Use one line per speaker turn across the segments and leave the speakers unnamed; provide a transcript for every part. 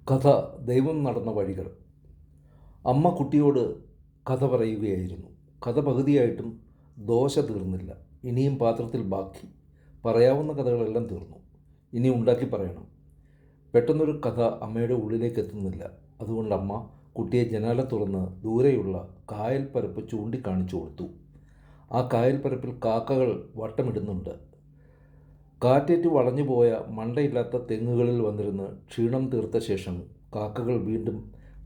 കഥ ദൈവം നടന്ന വഴികൾ. അമ്മ കുട്ടിയോട് കഥ പറയുകയായിരുന്നു. കഥ പകുതിയായിട്ടും ദോശ തീർന്നില്ല. ഇനിയും പാത്രത്തിൽ ബാക്കി. പറയാവുന്ന കഥകളെല്ലാം തീർന്നു. ഇനി ഉണ്ടാക്കി പറയണം. പെട്ടെന്നൊരു കഥ അമ്മയുടെ ഉള്ളിലേക്ക് എത്തുന്നില്ല. അതുകൊണ്ട് അമ്മ കുട്ടിയെ ജനാല തുറന്ന് ദൂരെയുള്ള കായൽ പരപ്പ് ചൂണ്ടിക്കാണിച്ചു കൊടുത്തു. ആ കായൽ പരപ്പിൽ കാക്കകൾ വട്ടമിടുന്നുണ്ട്. കാറ്റേറ്റ് വളഞ്ഞുപോയ മണ്ടയില്ലാത്ത തെങ്ങുകളിൽ വന്നിരുന്ന് ക്ഷീണം തീർത്ത ശേഷം കാക്കകൾ വീണ്ടും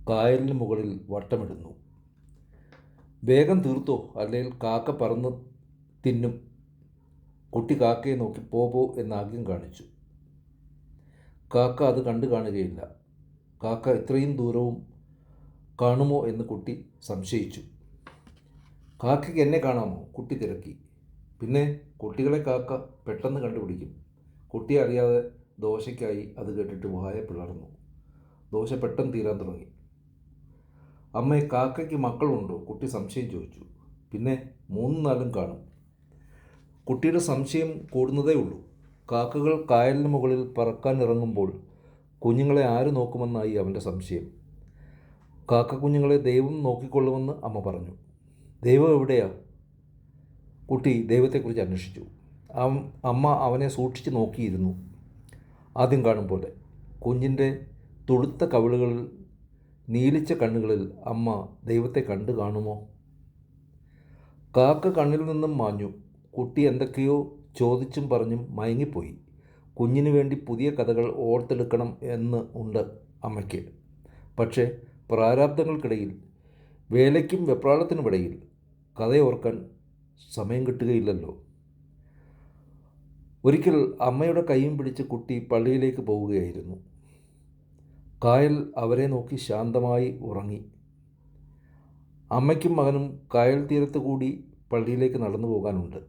കായലിന് മുകളിൽ വട്ടമിടുന്നു. വേഗം തീർത്തോ, അല്ലെങ്കിൽ കാക്ക പറന്ന് തിന്നും. കുട്ടി കാക്കയെ നോക്കി പോ എന്നാഗ്യം കാണിച്ചു. കാക്ക അത് കണ്ടു കാണുകയില്ല. കാക്ക ഇത്രയും ദൂരവും കാണുമോ എന്ന് കുട്ടി സംശയിച്ചു. കാക്കയ്ക്ക് എന്നെ കാണാമോ? കുട്ടി തിരക്കി. പിന്നെ കുട്ടികളെ കാക്ക പെട്ടെന്ന് കണ്ടുപിടിക്കും. കുട്ടി അറിയാതെ ദോശയ്ക്കായി അത് കേട്ടിട്ട് വായ പിളർന്നു. ദോശ പെട്ടെന്ന് തീരാൻ തുടങ്ങി. അമ്മേ, കാക്കയ്ക്ക് മക്കളുണ്ടോ? കുട്ടി സംശയം ചോദിച്ചു. പിന്നെ 3-4 കാണും. കുട്ടിയുടെ സംശയം കൂടുന്നതേ ഉള്ളൂ. കാക്കകൾ കായലിന് മുകളിൽ പറക്കാൻ ഇറങ്ങുമ്പോൾ കുഞ്ഞുങ്ങളെ ആര് നോക്കുമെന്നായി അവൻ്റെ സംശയം. കാക്ക കുഞ്ഞുങ്ങളെ ദൈവം നോക്കിക്കൊള്ളുമെന്ന് അമ്മ പറഞ്ഞു. ദൈവം എവിടെയാ? കുട്ടി ദൈവത്തെക്കുറിച്ച് അന്വേഷിച്ചു. അമ്മ അവനെ സൂക്ഷിച്ച് നോക്കിയിരുന്നു. ആദ്യം കാണും പോലെ കുഞ്ഞിൻ്റെ തുടുത്ത കവിളുകളിൽ, നീലിച്ച കണ്ണുകളിൽ അമ്മ ദൈവത്തെ കണ്ടു കാണുമോ? കാക്ക കണ്ണിൽ നിന്നും മാഞ്ഞു. കുട്ടി എന്തൊക്കെയോ ചോദിച്ചും പറഞ്ഞും മയങ്ങിപ്പോയി. കുഞ്ഞിനു വേണ്ടി പുതിയ കഥകൾ ഓർത്തെടുക്കണം എന്ന് ഉണ്ട് അമ്മയ്ക്ക്. പക്ഷേ പ്രാരാബ്ദങ്ങൾക്കിടയിൽ, വേലയ്ക്കും വെപ്രാളത്തിനുമിടയിൽ കഥയോർക്കാൻ സമയം കിട്ടുകയില്ലല്ലോ. ഒരിക്കൽ അമ്മയുടെ കൈയും പിടിച്ച് കുട്ടി പള്ളിയിലേക്ക് പോവുകയായിരുന്നു. കായൽ അവരെ നോക്കി ശാന്തമായി ഉറങ്ങി. അമ്മയ്ക്കും മകനും കായൽ തീരത്ത് കൂടി പള്ളിയിലേക്ക് നടന്നു പോകാനുണ്ട്.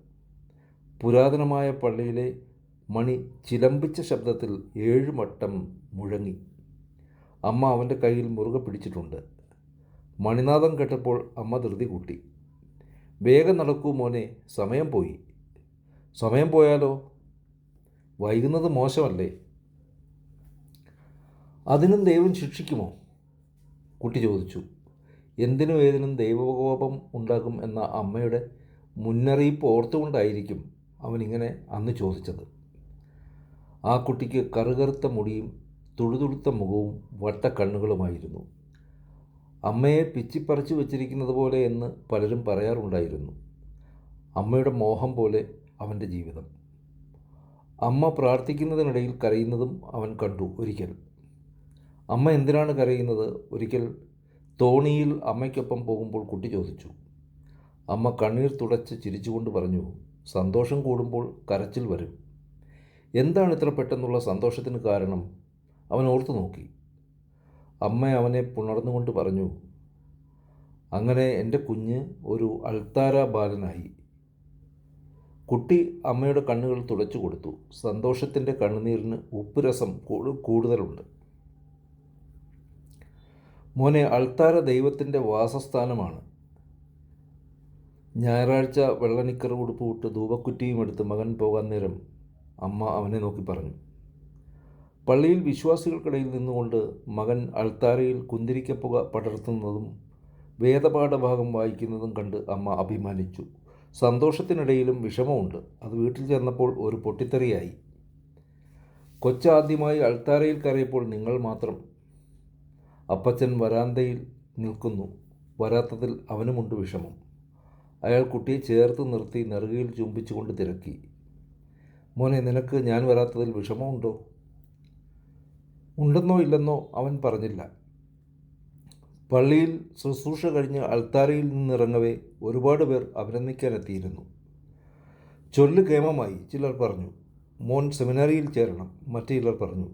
പുരാതനമായ പള്ളിയിലെ മണി ചിലമ്പിച്ച ശബ്ദത്തിൽ 7 വട്ടം മുഴങ്ങി. അമ്മ അവൻ്റെ കയ്യിൽ മുറുകെ പിടിച്ചിട്ടുണ്ട്. മണിനാദം കേട്ടപ്പോൾ അമ്മ ധൃതി കൂട്ടി. വേഗം നടക്കൂ മോനെ, സമയം പോയി. സമയം പോയാലോ? വൈകുന്നത് മോശമല്ലേ? അതിനും ദൈവം ശിക്ഷിക്കുമോ? കുട്ടി ചോദിച്ചു. എന്തിനും ഏതിനും ദൈവകോപം ഉണ്ടാകും എന്ന അമ്മയുടെ മുന്നറിയിപ്പ് ഓർത്തുകൊണ്ടായിരിക്കും അവനിങ്ങനെ അന്ന് ചോദിച്ചത്. ആ കുട്ടിക്ക് കറുകറുത്ത മുടിയും തുടുതുടുത്ത മുഖവും വട്ടക്കണ്ണുകളുമായിരുന്നു. അമ്മയെ പിച്ചിപ്പറിച്ചു വച്ചിരിക്കുന്നത് പോലെ എന്ന് പലരും പറയാറുണ്ടായിരുന്നു. അമ്മയുടെ മോഹം പോലെ അവൻ്റെ ജീവിതം. അമ്മ പ്രാർത്ഥിക്കുന്നതിനിടയിൽ കരയുന്നതും അവൻ കണ്ടു ഒരിക്കൽ. അമ്മ എന്തിനാണ് കരയുന്നത്? ഒരിക്കൽ തോണിയിൽ അമ്മയ്ക്കൊപ്പം പോകുമ്പോൾ കുട്ടി ചോദിച്ചു. അമ്മ കണ്ണീർ തുടച്ച് ചിരിച്ചുകൊണ്ട് പറഞ്ഞു, സന്തോഷം കൂടുമ്പോൾ കരച്ചിൽ വരും. എന്താണ് ഇത്ര പെട്ടെന്നുള്ള സന്തോഷത്തിന് കാരണം? അവൻ ഓർത്തു നോക്കി. അമ്മ അവനെ പുണർന്നുകൊണ്ട് പറഞ്ഞു, അങ്ങനെ എൻ്റെ കുഞ്ഞ് ഒരു അൾത്താര ബാലനായി. കുട്ടി അമ്മയുടെ കണ്ണുകൾ തുടച്ചു കൊടുത്തു. സന്തോഷത്തിൻ്റെ കണ്ണുനീരിന് ഉപ്പുരസം കൂടുതലുണ്ട്. മോനെ, അൾത്താര ദൈവത്തിൻ്റെ വാസസ്ഥാനമാണ്. ഞായറാഴ്ച വെള്ളനിക്കർ ഉടുപ്പ് വിട്ട് ധൂപക്കുറ്റിയും എടുത്ത് മകൻ പോകാൻ നേരം അമ്മ അവനെ നോക്കി പറഞ്ഞു. പള്ളിയിൽ വിശ്വാസികൾക്കിടയിൽ നിന്നുകൊണ്ട് മകൻ അൾത്താരയിൽ കുന്തിരിക്കപ്പുക പടർത്തുന്നതും വേദപാഠഭാഗം വായിക്കുന്നതും കണ്ട് അമ്മ അഭിമാനിച്ചു. സന്തോഷത്തിനിടയിലും വിഷമമുണ്ട്. അത് വീട്ടിൽ ചെന്നപ്പോൾ ഒരു പൊട്ടിത്തെറിയായി. കൊച്ചാദ്യമായി അൾത്താരയിൽ കയറിയപ്പോൾ നിങ്ങൾ മാത്രം. അപ്പച്ചൻ വരാന്തയിൽ നിൽക്കുന്നു. വരാത്തതിൽ അവനുമുണ്ട് വിഷമം. അയാൾ കുട്ടിയെ ചേർത്ത് നിർത്തി നെറുകയിൽ ചുംബിച്ചുകൊണ്ട് തിരക്കി. മോനെ, നിനക്ക് ഞാൻ വരാത്തതിൽ വിഷമമുണ്ടോ? ഉണ്ടെന്നോ ഇല്ലെന്നോ അവൻ പറഞ്ഞില്ല. പള്ളിയിൽ ശുശ്രൂഷ കഴിഞ്ഞ് അൾത്താരയിൽ നിന്നിറങ്ങവേ ഒരുപാട് പേർ അഭിനന്ദിക്കാനെത്തിയിരുന്നു. ചൊല്ല് കേമമായി, ചിലർ പറഞ്ഞു. മോൻ സെമിനാരിയിൽ ചേരണം, മറ്റു ചിലർ പറഞ്ഞു.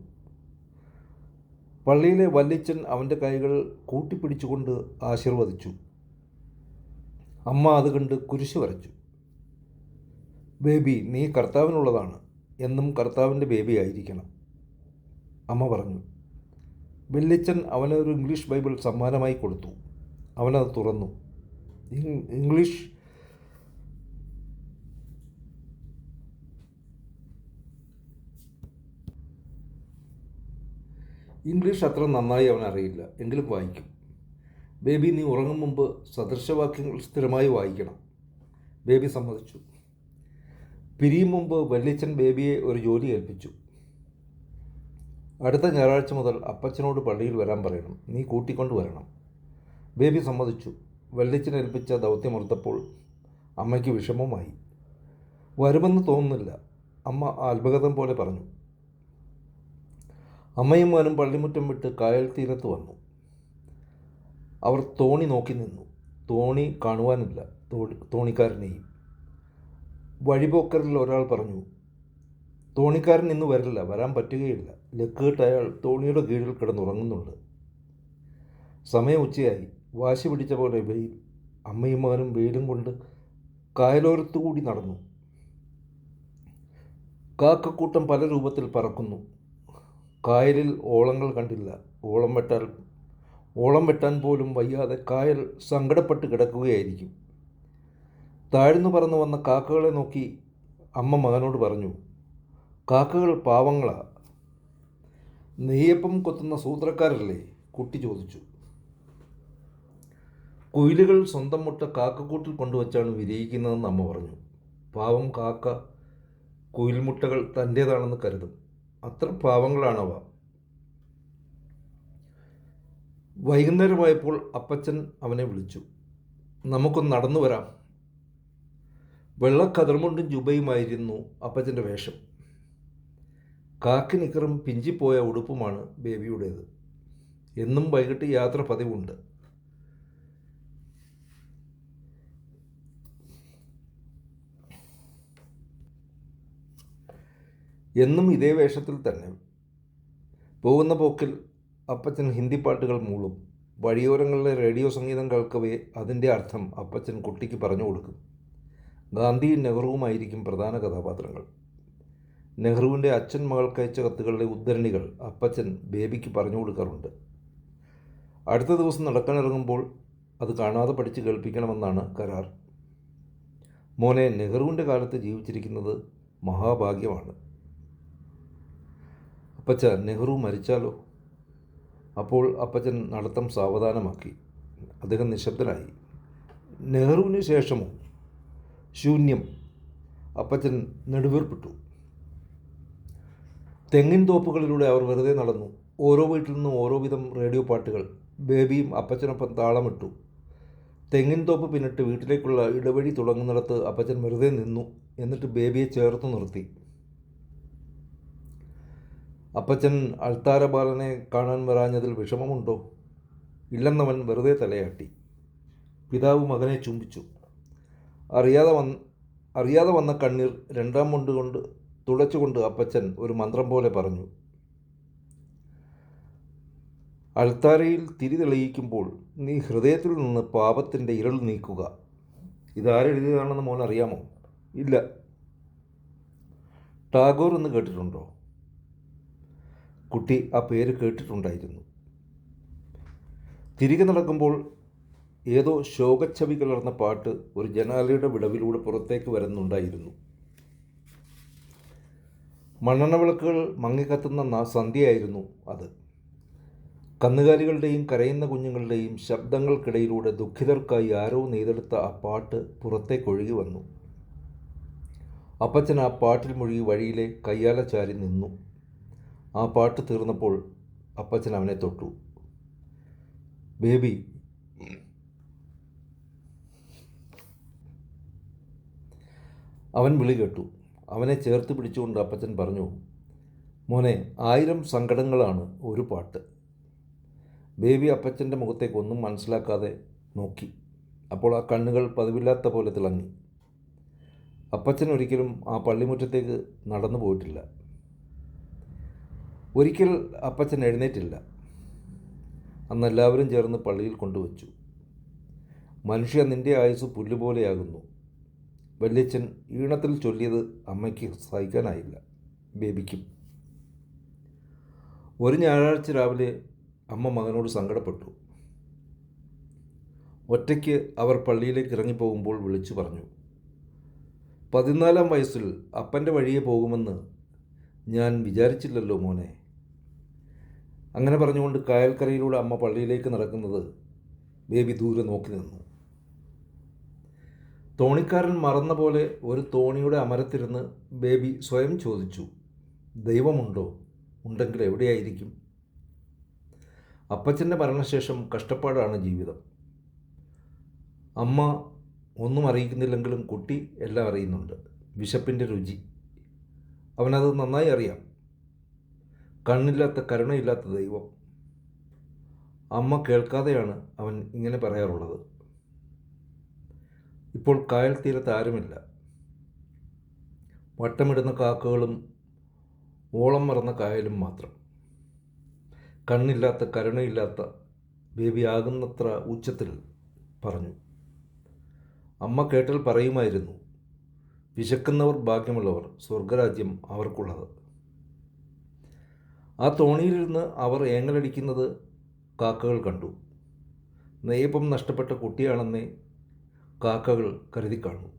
പള്ളിയിലെ വല്യച്ഛൻ അവൻ്റെ കൈകൾ കൂട്ടിപ്പിടിച്ചുകൊണ്ട് ആശീർവദിച്ചു. അമ്മ അത് കണ്ട് കുരിശ് വരച്ചു. ബേബി, നീ കർത്താവിനുള്ളതാണ്. എന്നും കർത്താവിൻ്റെ ബേബി ആയിരിക്കണം, അമ്മ പറഞ്ഞു. വല്യച്ഛൻ അവനൊരു ഇംഗ്ലീഷ് ബൈബിൾ സമ്മാനമായി കൊടുത്തു. അവനത് തുറന്നു. ഇംഗ്ലീഷ് ഇംഗ്ലീഷ് അത്ര നന്നായി അവൻ അറിയില്ല, എങ്കിലും വായിക്കും. ബേബി, നീ ഉറങ്ങും മുമ്പ് സദൃശവാക്യങ്ങൾ സ്ഥിരമായി വായിക്കണം. ബേബി സമ്മതിച്ചു. പിരിയും മുമ്പ് വല്യച്ഛൻ ബേബിയെ ഒരു ജോലി ഏൽപ്പിച്ചു. അടുത്ത ഞായറാഴ്ച മുതൽ അപ്പച്ചനോട് പള്ളിയിൽ വരാൻ പറയണം, നീ കൂട്ടിക്കൊണ്ട് വരണം. ബേബി സമ്മതിച്ചു. വല്യച്ഛൻ ഏൽപ്പിച്ച ദൗത്യമോർത്തപ്പോൾ അമ്മയ്ക്ക് വിഷമമായി. വരുമെന്ന് തോന്നുന്നില്ല, അമ്മ അത്ഭുതം പോലെ പറഞ്ഞു. അമ്മയും മോനും പള്ളിമുറ്റം വിട്ട് കായൽ തീരത്ത് വന്നു. അവർ തോണി നോക്കി നിന്നു. തോണി കാണുവാനില്ല, തോണിക്കാരനെയും. വഴിപോക്കറിൽ ഒരാൾ പറഞ്ഞു, തോണിക്കാരൻ ഇന്ന് വരില്ല, വരാൻ പറ്റുകയില്ല. ലക്കുകെട്ട് അയാൾ തോണിയുടെ കീഴിൽ കിടന്നുറങ്ങുന്നുണ്ട്. സമയം ഉച്ചയായി. വാശി പിടിച്ച പോലെ വെയിൽ. അമ്മയും മകനും വെയിലും കൊണ്ട് കായലോരത്തുകൂടി നടന്നു. കാക്കക്കൂട്ടം പല രൂപത്തിൽ പറക്കുന്നു. കായലിൽ ഓളങ്ങൾ കണ്ടില്ല. ഓളം വെട്ടാൻ പോലും വയ്യാതെ കായൽ സങ്കടപ്പെട്ട് കിടക്കുകയായിരിക്കും. താഴ്ന്നു പറന്നു വന്ന കാക്കകളെ നോക്കി അമ്മ മകനോട് പറഞ്ഞു, കാക്കകൾ പാവങ്ങളാ. നെയ്യപ്പം കൊത്തുന്ന സൂത്രക്കാരല്ലേ? കുട്ടി ചോദിച്ചു. കുയിലുകൾ സ്വന്തം മുട്ട കാക്കക്കൂട്ടിൽ കൊണ്ടുവച്ചാണ് വിരിയിക്കുന്നതെന്ന് അമ്മ പറഞ്ഞു. പാവം കാക്ക കുയിൽമുട്ടകൾ തൻ്റേതാണെന്ന് കരുതും. അത്ര പാവങ്ങളാണവ. വൈകുന്നേരമായപ്പോൾ അപ്പച്ചൻ അവനെ വിളിച്ചു. നമുക്കൊന്ന് നടന്നു വരാം. വെള്ളക്കതിർമുണ്ടും ജുബയുമായിരുന്നു അപ്പച്ചൻ്റെ വേഷം. കാക്കി നിക്കറും പിഞ്ചിപ്പോയ ഉടുപ്പുമാണ് ബേബിയുടേത്. എന്നും വൈകിട്ട് യാത്ര പതിവുണ്ട്. എന്നും ഇതേ വേഷത്തിൽ തന്നെ. പോകുന്ന പോക്കിൽ അപ്പച്ചൻ ഹിന്ദി പാട്ടുകൾ മൂളും. വഴിയോരങ്ങളിലെ റേഡിയോ സംഗീതം കേൾക്കവേ അതിൻ്റെ അർത്ഥം അപ്പച്ചൻ കുട്ടിക്ക് പറഞ്ഞു കൊടുക്കും. ഗാന്ധിയും നെഹ്റുവുമായിരിക്കും പ്രധാന കഥാപാത്രങ്ങൾ. നെഹ്റുവിൻ്റെ അച്ഛൻ മകൾക്കയച്ച കത്തുകളുടെ ഉദ്ധരണികൾ അപ്പച്ചൻ ബേബിക്ക് പറഞ്ഞു കൊടുക്കാറുണ്ട്. അടുത്ത ദിവസം നടക്കാനിറങ്ങുമ്പോൾ അത് കാണാതെ പഠിച്ച് കേൾപ്പിക്കണമെന്നാണ് കരാർ. മോനെ, നെഹ്റുവിൻ്റെ കാലത്ത് ജീവിച്ചിരിക്കുന്നത് മഹാഭാഗ്യമാണ്. അപ്പച്ച, നെഹ്റു മരിച്ചാലോ? അപ്പോൾ അപ്പച്ചൻ നടത്തം സാവധാനമാക്കി. അദ്ദേഹം നിശബ്ദനായി. നെഹ്റുവിന് ശേഷമോ? ശൂന്യം. അപ്പച്ചൻ നെടുവീർപ്പിട്ടു. തെങ്ങിൻ തോപ്പുകളിലൂടെ അവർ വെറുതെ നടന്നു. ഓരോ വീട്ടിൽ നിന്നും ഓരോ വിധം റേഡിയോ പാട്ടുകൾ. ബേബിയും അപ്പച്ചനൊപ്പം താളമിട്ടു. തെങ്ങിൻ തോപ്പ് പിന്നിട്ട് വീട്ടിലേക്കുള്ള ഇടവഴി തുടങ്ങുന്നിടത്ത് അപ്പച്ചൻ വെറുതെ നിന്നു. എന്നിട്ട് ബേബിയെ ചേർത്ത് നിർത്തി. അപ്പച്ചൻ അൾത്താര ബാലനെ കാണാൻ വരാഞ്ഞതിൽ വിഷമമുണ്ടോ? ഇല്ലെന്നവൻ വെറുതെ തലയാട്ടി. പിതാവ് മകനെ ചുംബിച്ചു. അറിയാതെ വന്ന കണ്ണീർ രണ്ടാം മുണ്ടുകൊണ്ട് തുടച്ചുകൊണ്ട് അപ്പച്ചൻ ഒരു മന്ത്രം പോലെ പറഞ്ഞു, അൾത്താരയിൽ തിരി തെളിയിക്കുമ്പോൾ നീ ഹൃദയത്തിൽ നിന്ന് പാപത്തിൻ്റെ ഇരുൾ നീക്കുക. ഇതാരെഴുതിയതാണെന്ന് മോൻ അറിയാമോ? ഇല്ല. ടാഗോർ എന്ന് കേട്ടിട്ടുണ്ടോ? കുട്ടി ആ പേര് കേട്ടിട്ടുണ്ടായിരുന്നു. തിരികെ നടക്കുമ്പോൾ ഏതോ ശോകച്ഛവി കലർന്ന പാട്ട് ഒരു ജനാലയുടെ വിടവിലൂടെ പുറത്തേക്ക് വരുന്നുണ്ടായിരുന്നു. മണ്ണെണ്ണ വിളക്കുകൾ മങ്ങിക്കത്തുന്ന സന്ധ്യയായിരുന്നു അത്. കന്നുകാലികളുടെയും കരയുന്ന കുഞ്ഞുങ്ങളുടെയും ശബ്ദങ്ങൾക്കിടയിലൂടെ ദുഃഖിതർക്കായി ആരോ നെയ്തെടുത്ത ആ പാട്ട് പുറത്തേക്കൊഴുകി വന്നു. അപ്പച്ചൻ ആ പാട്ടിൽ മുഴുകി വഴിയിലെ കയ്യാല ചാരി നിന്നു. ആ പാട്ട് തീർന്നപ്പോൾ അപ്പച്ചൻ അവനെ തൊട്ടു. ബേബി, അവൻ വിളി കേട്ടു. അവനെ ചേർത്ത് പിടിച്ചുകൊണ്ട് അപ്പച്ചൻ പറഞ്ഞു, മോനെ, 1000 സങ്കടങ്ങളാണ് ഒരു പാട്ട്. ബേബി അപ്പച്ചൻ്റെ മുഖത്തേക്ക് ഒന്നും മനസ്സിലാക്കാതെ നോക്കി. അപ്പോൾ ആ കണ്ണുകൾ പതിവില്ലാത്ത പോലെ തിളങ്ങി. അപ്പച്ചൻ ഒരിക്കലും ആ പള്ളിമുറ്റത്തേക്ക് നടന്നു പോയിട്ടില്ല. ഒരിക്കൽ അപ്പച്ചൻ എഴുന്നേറ്റില്ല. അന്ന് എല്ലാവരും ചേർന്ന് പള്ളിയിൽ കൊണ്ടുവച്ചു. മനുഷ്യ, നിൻ്റെ ആയുസ് പുല്ലുപോലെയാകുന്നു. വല്യച്ഛൻ ഈണത്തിൽ ചൊല്ലിയത് അമ്മയ്ക്ക് സഹിക്കാനായില്ല, ബേബിക്കും. ഒരു ഞായറാഴ്ച രാവിലെ അമ്മ മകനോട് സങ്കടപ്പെട്ടു. ഒറ്റയ്ക്ക് അവർ പള്ളിയിലേക്ക് ഇറങ്ങിപ്പോകുമ്പോൾ വിളിച്ചു പറഞ്ഞു, 14-ാം വയസ്സിൽ അപ്പൻ്റെ വഴിയെ പോകുമെന്ന് ഞാൻ വിചാരിച്ചില്ലല്ലോ മോനെ. അങ്ങനെ പറഞ്ഞുകൊണ്ട് കായൽക്കരയിലൂടെ അമ്മ പള്ളിയിലേക്ക് നടക്കുന്നത് ബേബി ദൂരെ നോക്കി നിന്നു. തോണിക്കാരൻ മറന്ന പോലെ ഒരു തോണിയുടെ അമരത്തിരുന്ന് ബേബി സ്വയം ചോദിച്ചു, ദൈവമുണ്ടോ? ഉണ്ടെങ്കിൽ എവിടെയായിരിക്കും? അപ്പച്ചൻ്റെ മരണശേഷം കഷ്ടപ്പാടാണ് ജീവിതം. അമ്മ ഒന്നും അറിയിക്കുന്നില്ലെങ്കിലും കുട്ടി എല്ലാം അറിയുന്നുണ്ട്. വിശപ്പിൻ്റെ രുചി അവനത് നന്നായി അറിയാം. കണ്ണില്ലാത്ത കരുണയില്ലാത്ത ദൈവം. അമ്മ കേൾക്കാതെയാണ് അവൻ ഇങ്ങനെ പറയാറുള്ളത്. ഇപ്പോൾ കായൽ തീരത്ത് ആരുമില്ല. വട്ടമിടുന്ന കാക്കകളും ഓളം മറന്ന കായലും മാത്രം. കണ്ണില്ലാത്ത കരുണയില്ലാത്ത ബേബി ആകുന്നത്ര ഉച്ചത്തിൽ പറഞ്ഞു. അമ്മ കേട്ടാൽ പറയുമായിരുന്നു, വിശക്കുന്നവർ ഭാഗ്യമുള്ളവർ, സ്വർഗരാജ്യം അവർക്കുള്ളത്. ആ തോണിയിലിരുന്ന് അവർ ഏങ്ങലടിക്കുന്നത് കാക്കകൾ കണ്ടു. നെയ്യപ്പം നഷ്ടപ്പെട്ട കുട്ടിയാണെന്നേ കാക്കകൾ കരുതി കാണൂ.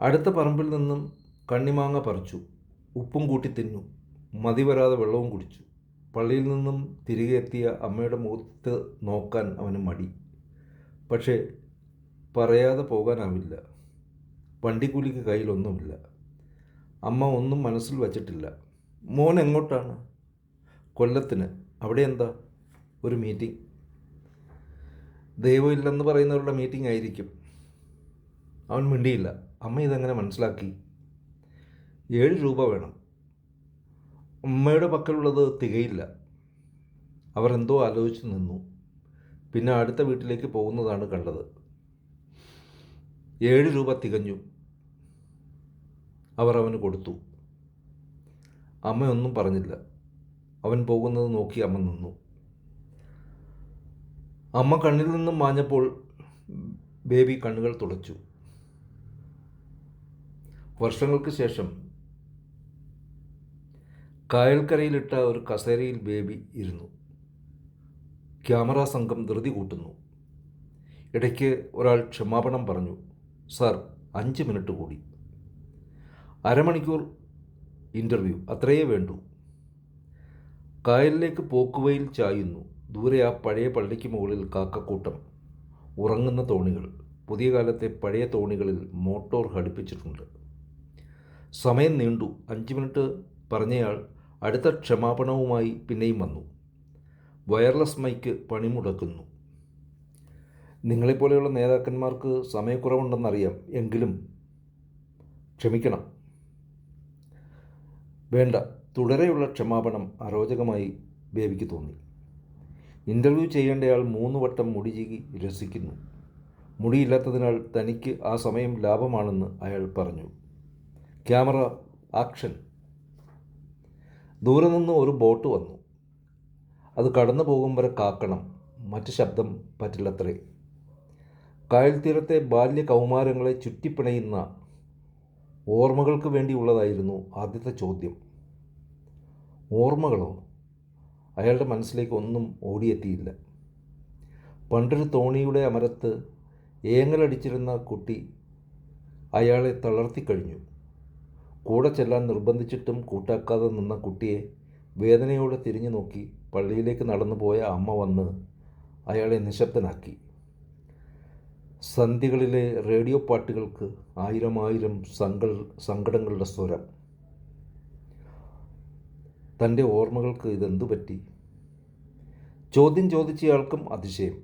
അടുത്ത പറമ്പിൽ നിന്നും കണ്ണിമാങ്ങ പറിച്ചു. ഉപ്പും കൂട്ടി തിന്നു. മതി വരാതെ വെള്ളവും കുടിച്ചു. പള്ളിയിൽ നിന്നും തിരികെ എത്തിയ അമ്മയുടെ മുഖത്ത് നോക്കാൻ അവന് മടി. പക്ഷേ പറയാതെ പോകാനാവില്ല. വണ്ടിക്കൂലിക്ക് കയ്യിലൊന്നുമില്ല. അമ്മ ഒന്നും മനസ്സിൽ വച്ചിട്ടില്ല. മോൻ എങ്ങോട്ടാണ്? കൊല്ലത്തിന്. അവിടെ എന്താ? ഒരു മീറ്റിംഗ്. ദൈവമില്ലെന്ന് പറയുന്നവരുടെ മീറ്റിംഗ് ആയിരിക്കും. അവൻ മിണ്ടിയില്ല. അമ്മ ഇതെങ്ങനെ മനസ്സിലാക്കി? 7 രൂപ വേണം. അമ്മയുടെ പക്കലുള്ളത് തികയില്ല. അവർ എന്തോ ആലോചിച്ച് നിന്നു. പിന്നെ അടുത്ത വീട്ടിലേക്ക് പോകുന്നതാണ് കണ്ടത്. 7 രൂപ തികഞ്ഞു. അവർ അവന് കൊടുത്തു. അമ്മയൊന്നും പറഞ്ഞില്ല. അവൻ പോകുന്നത് നോക്കി അമ്മ നിന്നു. അമ്മ കണ്ണിൽ നിന്നും മാഞ്ഞപ്പോൾ ബേബി കണ്ണുകൾ തുടച്ചു. വർഷങ്ങൾക്ക് ശേഷം കായൽക്കരയിലിട്ട ഒരു കസേരയിൽ ബേബി ഇരുന്നു. ക്യാമറ സംഘം ധൃതി കൂട്ടുന്നു. ഇടയ്ക്ക് ഒരാൾ ക്ഷമാപണം പറഞ്ഞു. സാർ, 5 മിനിറ്റ് കൂടി. അരമണിക്കൂർ ഇൻ്റർവ്യൂ, അത്രയേ വേണ്ടൂ. കായലിലേക്ക് പോക്കുവയിൽ ചായുന്നു. ദൂരെ ആ പഴയ പള്ളിക്ക് മുകളിൽ കാക്കക്കൂട്ടം. ഉറങ്ങുന്ന തോണികൾ. പുതിയ കാലത്തെ പഴയ തോണികളിൽ മോട്ടോർ ഘടിപ്പിച്ചിട്ടുണ്ട്. സമയം നീണ്ടു. 5 മിനിറ്റ് പറഞ്ഞയാൾ അടുത്ത ക്ഷമാപണവുമായി പിന്നെയും വന്നു. Wireless mic പണിമുടക്കുന്നു. നിങ്ങളെപ്പോലെയുള്ള നേതാക്കന്മാർക്ക് സമയക്കുറവുണ്ടെന്നറിയാം. എങ്കിലും ക്ഷമിക്കണം. വേണ്ട. തുടരെയുള്ള ക്ഷമാപണം അരോചകമായി ബേബിക്ക് തോന്നി. ഇൻ്റർവ്യൂ ചെയ്യേണ്ടയാൾ 3 വട്ടം മുടി ചീകി രസിക്കുന്നു. മുടിയില്ലാത്തതിനാൽ തനിക്ക് ആ സമയം ലാഭമാണെന്ന് അയാൾ പറഞ്ഞു. Camera action. ദൂരെ നിന്ന് ഒരു ബോട്ട് വന്നു. അത് കടന്നു പോകും വരെ കാക്കണം. മറ്റ് ശബ്ദം പറ്റില്ലത്രേ. കായൽ തീരത്തെ ബാല്യ കൗമാരങ്ങളെ ചുറ്റിപ്പിണയുന്ന ഓർമ്മകൾക്ക് വേണ്ടിയുള്ളതായിരുന്നു ആദ്യത്തെ ചോദ്യം. ഓർമ്മകളോ? അയാളുടെ മനസ്സിലേക്ക് ഒന്നും ഓടിയെത്തിയില്ല. പണ്ടൊരു തോണിയുടെ അമരത്ത് ഏങ്ങലടിച്ചിരുന്ന കുട്ടി അയാളെ തളർത്തിക്കഴിഞ്ഞു. കൂടെ ചെല്ലാൻ നിർബന്ധിച്ചിട്ടും കൂട്ടാക്കാതെ നിന്ന കുട്ടിയെ വേദനയോടെ തിരിഞ്ഞു നോക്കി പള്ളിയിലേക്ക് നടന്നു പോയ അമ്മ വന്ന് അയാളെ നിശബ്ദനാക്കി. സന്ധ്യകളിലെ റേഡിയോ പാട്ടുകൾക്ക് 1000 സങ്കടങ്ങളുടെ സ്വരം. തൻ്റെ ഓർമ്മകൾക്ക് ഇതെന്തു പറ്റി? ചോദ്യം ചോദിച്ചയാൾക്കും അതിശയം.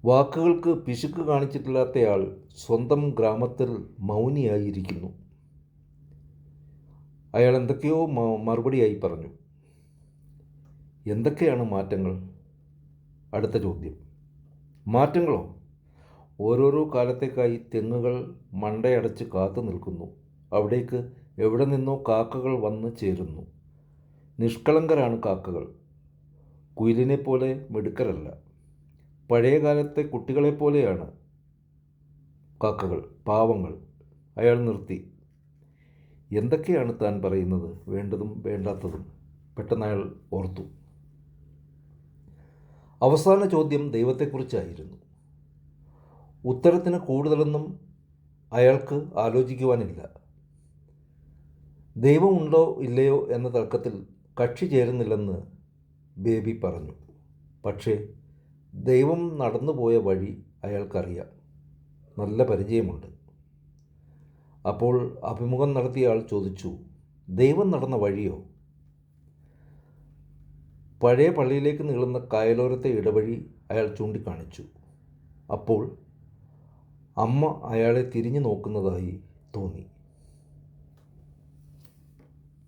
വാക്കുകൾക്ക് പിശുക്ക് കാണിച്ചിട്ടില്ലാത്തയാൾ സ്വന്തം ഗ്രാമത്തിൽ മൗനിയായിരിക്കുന്നു. അയാൾ എന്തൊക്കെയോ മറുപടിയായി പറഞ്ഞു. എന്തൊക്കെയാണ് മാറ്റങ്ങൾ? അടുത്ത ചോദ്യം. മാറ്റങ്ങളോ? ഓരോരോ കാലത്തേക്കായി തെങ്ങുകൾ മണ്ടയടച്ച് കാത്തു നിൽക്കുന്നു. അവിടേക്ക് എവിടെ നിന്നോ കാക്കകൾ വന്ന് ചേരുന്നു. നിഷ്കളങ്കരാണ് കാക്കകൾ. കുയിലിനെപ്പോലെ മിടുക്കരല്ല. പഴയ കാലത്തെ കുട്ടികളെപ്പോലെയാണ് കാക്കകൾ. പാവങ്ങൾ. അയാൾ നിർത്തി. എന്തൊക്കെയാണ് താൻ പറയുന്നത്? വേണ്ടതും വേണ്ടാത്തതും. പെട്ടെന്ന് അയാൾ ഓർത്തു. അവസാന ചോദ്യം ദൈവത്തെക്കുറിച്ചായിരുന്നു. ഉത്തരത്തിന് കൂടുതലൊന്നും അയാൾക്ക് ആലോചിക്കുവാനില്ല. ദൈവമുണ്ടോ ഇല്ലയോ എന്ന തർക്കത്തിൽ കക്ഷി ചേരുന്നില്ലെന്ന് ബേബി പറഞ്ഞു. പക്ഷേ ദൈവം നടന്നുപോയ വഴി അയാൾക്കറിയാം, നല്ല പരിചയമുണ്ട്. അപ്പോൾ അഭിമുഖം നടത്തിയ ആൾ ചോദിച്ചു, ദൈവം നടന്ന വഴിയോ? പഴയ പള്ളിയിലേക്ക് നീളുന്ന കായലോരത്തെ ഇടവഴി അയാൾ ചൂണ്ടിക്കാണിച്ചു. അപ്പോൾ അമ്മ അയാളെ തിരിഞ്ഞു നോക്കുന്നതായി തോന്നി.